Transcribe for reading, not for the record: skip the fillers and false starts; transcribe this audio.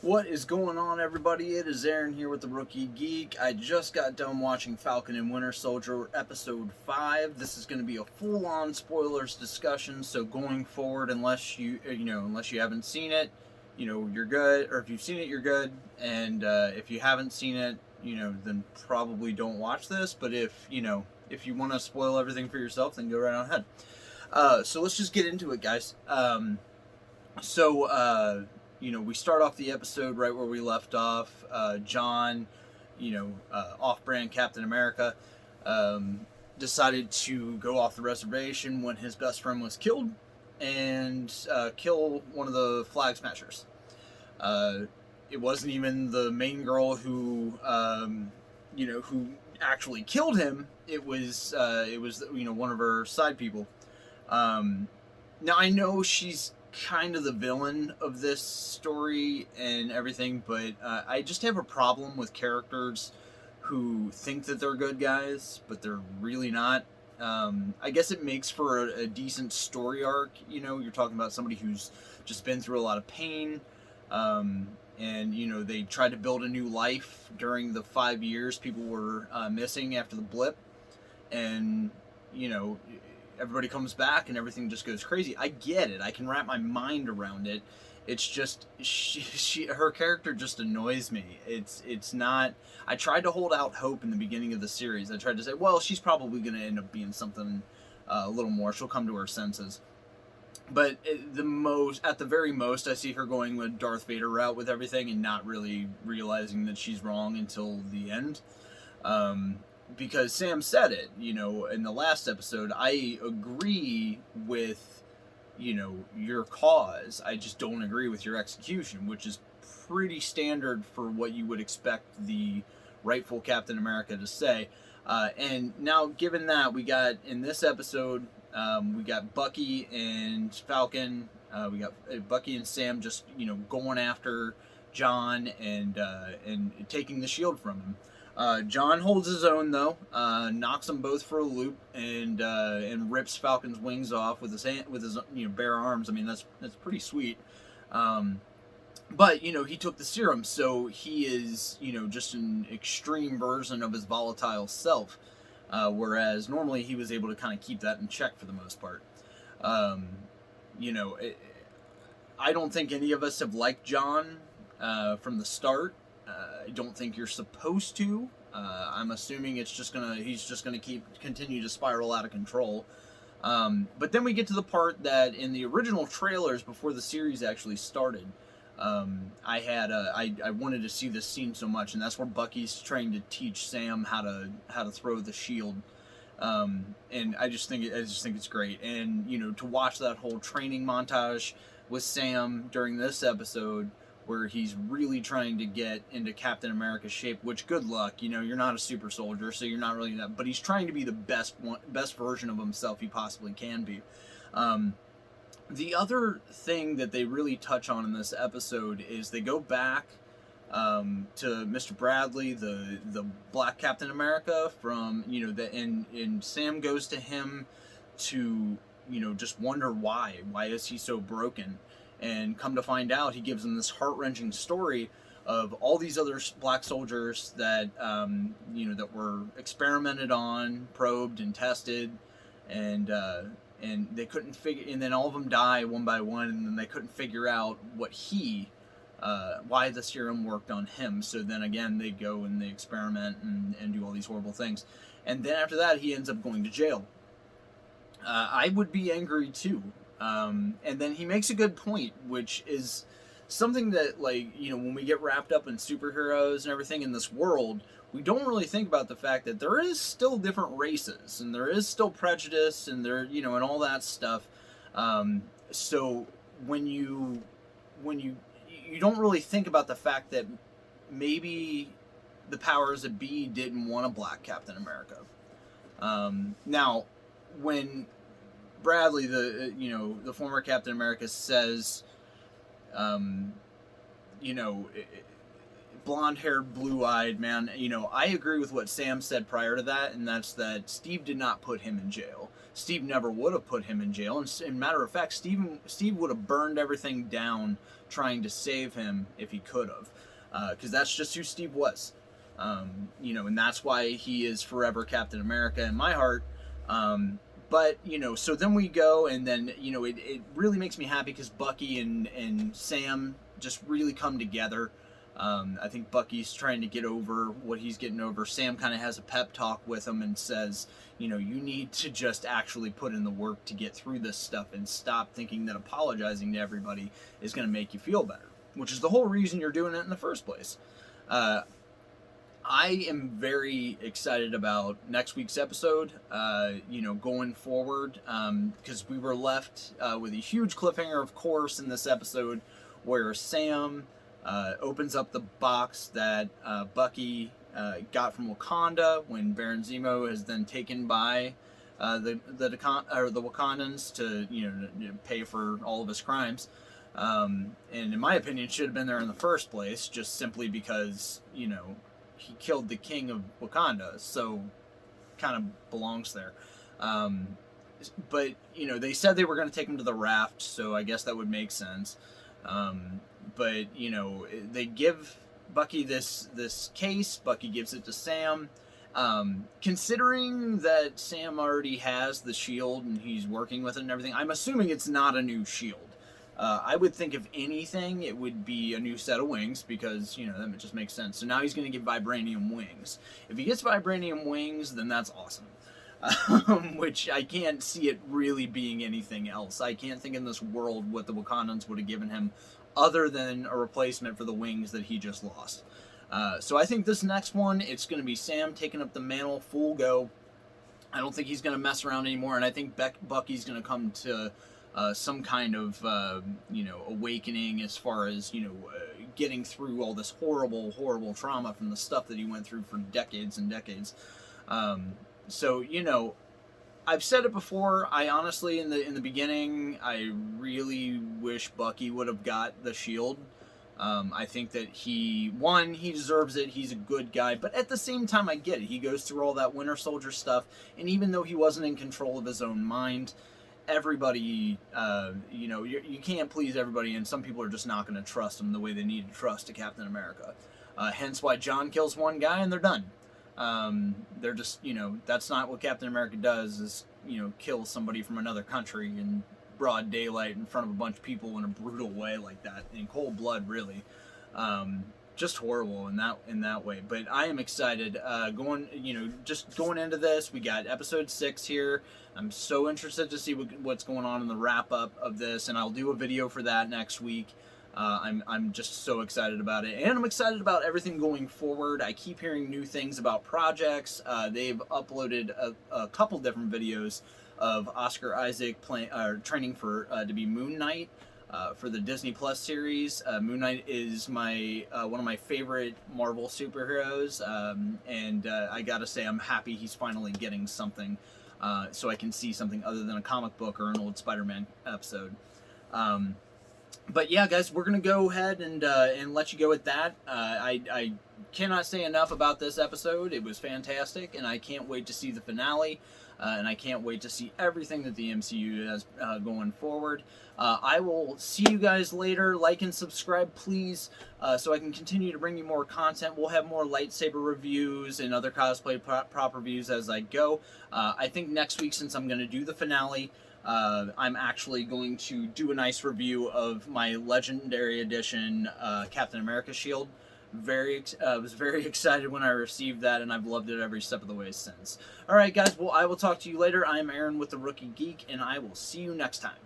What is going on, everybody? It is Aaron here with the Rookie Geek. I just got done watching Falcon and Winter Soldier Episode 5. This is going to be a full-on spoilers discussion, so going forward, unless you haven't seen it, you're good. Or if you've seen it, you're good. And if you haven't seen it, then probably don't watch this. But if you want to spoil everything for yourself, then go right on ahead. So let's just get into it, guys. We start off the episode right where we left off. John, off-brand Captain America, decided to go off the reservation when his best friend was killed and kill one of the flag smashers. It wasn't even the main girl who actually killed him. It was one of her side people. Now I know she's kind of the villain of this story and everything, but I just have a problem with characters who think that they're good guys, but they're really not. I guess it makes for a decent story arc. You're talking about somebody who's just been through a lot of pain, and they tried to build a new life during the 5 years people were missing after the blip, and everybody comes back and everything just goes crazy. I get it. I can wrap my mind around it. It's just her character just annoys me. It's not. I tried to hold out hope in the beginning of the series. I tried to say, well, she's probably going to end up being something a little more. She'll come to her senses. But at the very most, I see her going with Darth Vader route with everything and not really realizing that she's wrong until the end. Because Sam said it, in the last episode. I agree with, your cause. I just don't agree with your execution, which is pretty standard for what you would expect the rightful Captain America to say. And now, given that, we got, in this episode, we got Bucky and Falcon. We got Bucky and Sam just, going after John and taking the shield from him. John holds his own though, knocks them both for a loop, and rips Falcon's wings off with his bare arms. I mean, that's pretty sweet. But he took the serum, so he is just an extreme version of his volatile self, whereas normally he was able to kind of keep that in check for the most part. I don't think any of us have liked John from the start. I don't think you're supposed to. I'm assuming he's just gonna continue to spiral out of control. But then we get to the part that in the original trailers before the series actually started, I wanted to see this scene so much, and that's where Bucky's trying to teach Sam how to throw the shield. And I just think it's great, and to watch that whole training montage with Sam during this episode, where he's really trying to get into Captain America's shape, which, good luck, you're not a super soldier, so you're not really that, but he's trying to be the best version of himself he possibly can be. The other thing that they really touch on in this episode is they go back to Mr. Bradley, the Black Captain America, from, and Sam goes to him to, just wonder why is he so broken. And come to find out, he gives them this heart-wrenching story of all these other black soldiers that that were experimented on, probed, and tested, and they couldn't figure. And then all of them die one by one, and then they couldn't figure out why the serum worked on him. So then again, they go and they experiment and do all these horrible things. And then after that, he ends up going to jail. I would be angry too. And then he makes a good point, which is something that, when we get wrapped up in superheroes and everything in this world, we don't really think about the fact that there is still different races, and there is still prejudice, and there, and all that stuff. So when you don't really think about the fact that maybe the powers that be didn't want a black Captain America. Now, when Bradley, the former Captain America, says, blonde-haired, blue-eyed man, I agree with what Sam said prior to that, and that's that Steve did not put him in jail. Steve never would have put him in jail. And matter of fact, Steve would have burned everything down trying to save him if he could have, because that's just who Steve was. And that's why he is forever Captain America in my heart. But, so then we go, and then, it really makes me happy because Bucky and Sam just really come together. I think Bucky's trying to get over what he's getting over. Sam kind of has a pep talk with him and says, you need to just actually put in the work to get through this stuff and stop thinking that apologizing to everybody is going to make you feel better, which is the whole reason you're doing it in the first place. I am very excited about next week's episode, going forward, because we were left with a huge cliffhanger, of course, in this episode, where Sam opens up the box that Bucky got from Wakanda when Baron Zemo is then taken by the Wakandans to pay for all of his crimes. And in my opinion, should have been there in the first place, just simply because he killed the king of Wakanda, so kind of belongs there. But they said they were going to take him to the raft, so I guess that would make sense. But they give Bucky this case. Bucky gives it to Sam. Considering that Sam already has the shield and he's working with it and everything, I'm assuming it's not a new shield. I would think if anything, it would be a new set of wings because, that just makes sense. So now he's going to get vibranium wings. If he gets vibranium wings, then that's awesome. Which I can't see it really being anything else. I can't think in this world what the Wakandans would have given him other than a replacement for the wings that he just lost. So I think this next one, it's going to be Sam taking up the mantle full go. I don't think he's going to mess around anymore, and I think Bucky's going to come to some kind of, awakening as far as, getting through all this horrible, horrible trauma from the stuff that he went through for decades and decades. So, I've said it before. I honestly, in the beginning, I really wish Bucky would have got the shield. I think that he deserves it. He's a good guy, but at the same time, I get it. He goes through all that Winter Soldier stuff, and even though he wasn't in control of his own mind, everybody, you can't please everybody, and some people are just not going to trust him the way they need to trust a Captain America. Hence why John kills one guy and they're done. They're just, that's not what Captain America does, is, kill somebody from another country in broad daylight in front of a bunch of people in a brutal way like that, in cold blood, really. Just horrible in that way. But I am excited. Going into this, we got episode 6 here. I'm so interested to see what's going on in the wrap up of this, and I'll do a video for that next week. I'm just so excited about it, and I'm excited about everything going forward. I keep hearing new things about projects. They've uploaded a couple different videos of Oscar Isaac training for to be Moon Knight for the Disney Plus series. Moon Knight is one of my favorite Marvel superheroes, and I gotta say I'm happy he's finally getting something, so I can see something other than a comic book or an old Spider-Man episode. But yeah, guys, we're gonna go ahead and let you go with that. I cannot say enough about this episode. It was fantastic, and I can't wait to see the finale. And I can't wait to see everything that the MCU has going forward. I will see you guys later. Like and subscribe, please, so I can continue to bring you more content. We'll have more lightsaber reviews and other cosplay prop reviews as I go. I think next week, since I'm going to do the finale, I'm actually going to do a nice review of my Legendary Edition Captain America shield. Was very excited when I received that, and I've loved it every step of the way since. Alright guys, well, I will talk to you later. I am Aaron with The Rookie Geek, and I will see you next time.